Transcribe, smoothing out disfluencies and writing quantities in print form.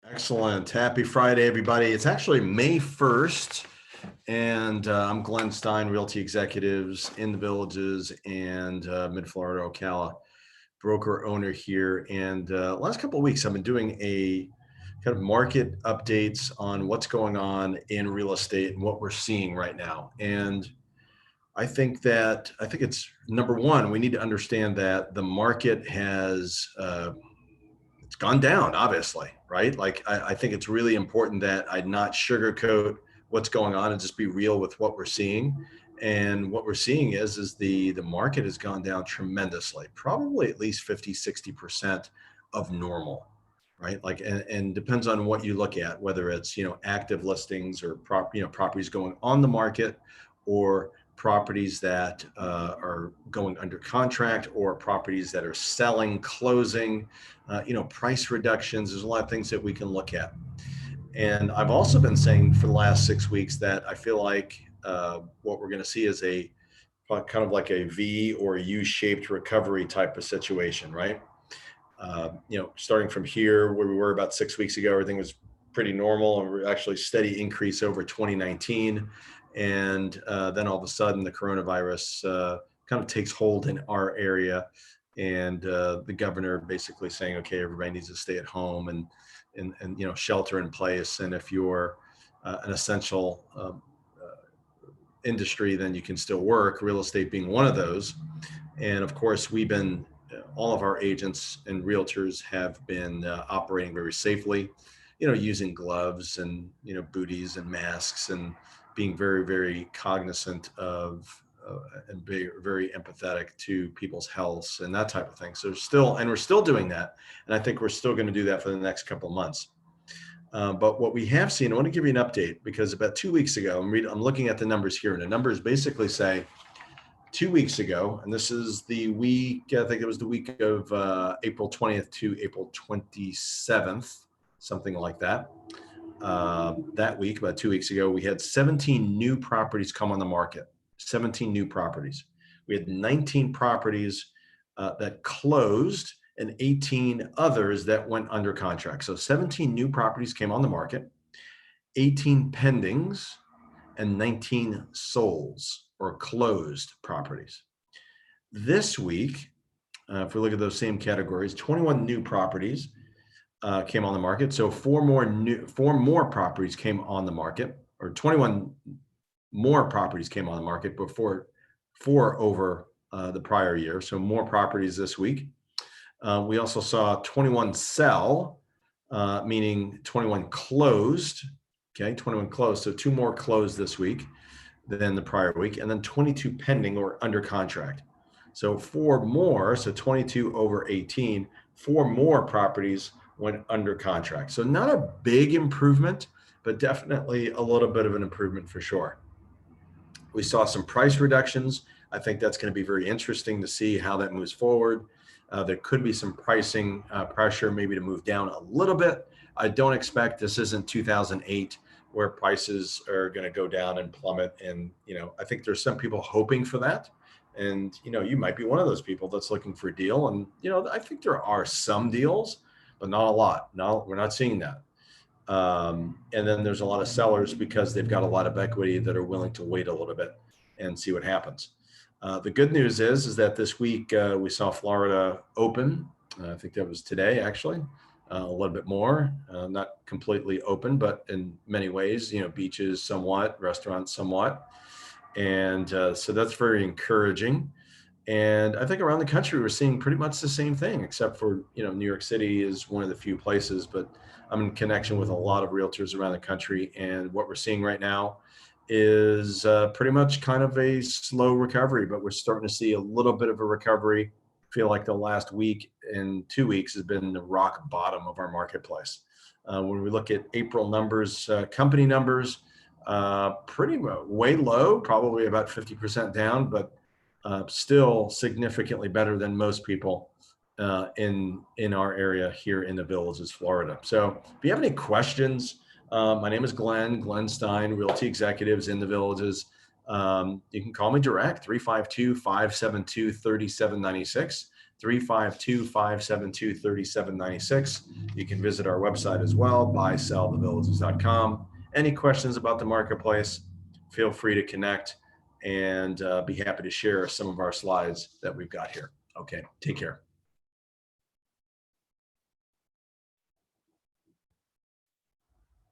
Excellent. Happy Friday, everybody. It's actually May 1st, and I'm Glenn Stein, Realty Executives in the Villages and Mid-Florida, Ocala, broker owner here. And last couple of weeks, I've been doing a kind of market updates on what's going on in real estate and what we're seeing right now. And I think it's number one, we need to understand that the market has it's gone down, obviously, right? Like I think it's really important that I not sugarcoat what's going on and just be real with what we're seeing. And what we're seeing is the market has gone down tremendously, probably at least 50, 60% of normal, right? Like and depends on what you look at, whether it's active listings or properties going on the market, or properties that are going under contract, or properties that are selling, closing, price reductions. There's a lot of things that we can look at. And I've also been saying for the last 6 weeks that I feel like what we're going to see is a kind of like a V or a U-shaped recovery type of situation, right? Starting from here where we were about 6 weeks ago, everything was pretty normal, and we're actually steady increase over 2019. And then all of a sudden, the coronavirus kind of takes hold in our area, and the governor basically saying, okay, everybody needs to stay at home and shelter in place. And if you're an essential industry, then you can still work. Real estate being one of those. And of course, all of our agents and realtors have been operating very safely, using gloves and, booties and masks, and being very, very cognizant of and very empathetic to people's health and that type of thing. So we're still doing that. And I think we're still going to do that for the next couple of months. But what we have seen, I want to give you an update, because about 2 weeks ago, I'm looking at the numbers here, and the numbers basically say 2 weeks ago, and this is the week, I think it was the week of April 20th to April 27th, something like that. That week, about 2 weeks ago, we had 17 new properties come on the market. 17 new properties. We had 19 properties that closed, and 18 others that went under contract. So 17 new properties came on the market, 18 pendings, and 19 solds or closed properties. This week, if we look at those same categories, 21 new properties came on the market. So four more properties came on the market, or 21 more properties came on the market before, four over the prior year. So more properties this week. We also saw 21 sell, meaning 21 closed. Okay, 21 closed. So two more closed this week than the prior week, and then 22 pending or under contract. So four more, so 22 over 18, four more properties went under contract. So not a big improvement, but definitely a little bit of an improvement for sure. We saw some price reductions. I think that's going to be very interesting to see how that moves forward. There could be some pricing pressure, maybe to move down a little bit. I don't expect this isn't 2008 where prices are going to go down and plummet. And, I think there's some people hoping for that. And, you might be one of those people that's looking for a deal. And, I think there are some deals, but not a lot. No, we're not seeing that. And then there's a lot of sellers because they've got a lot of equity that are willing to wait a little bit and see what happens. The good news is that this week we saw Florida open. I think that was today, actually, a little bit more, not completely open, but in many ways, beaches somewhat, restaurants somewhat. And so that's very encouraging. And I think around the country, we're seeing pretty much the same thing, except for, New York City is one of the few places, but I'm in connection with a lot of realtors around the country. And what we're seeing right now is pretty much kind of a slow recovery, but we're starting to see a little bit of a recovery. I feel like the last week and 2 weeks has been the rock bottom of our marketplace. When we look at April numbers, company numbers, pretty way low, probably about 50% down, but still significantly better than most people in our area here in the Villages, Florida. So if you have any questions, my name is Glenn Stein, Realty Executives in the Villages. You can call me direct, 352-572-3796. 352-572-3796. You can visit our website as well, buysellthevillages.com. Any questions about the marketplace, feel free to connect, and be happy to share some of our slides that we've got here. Okay, take care.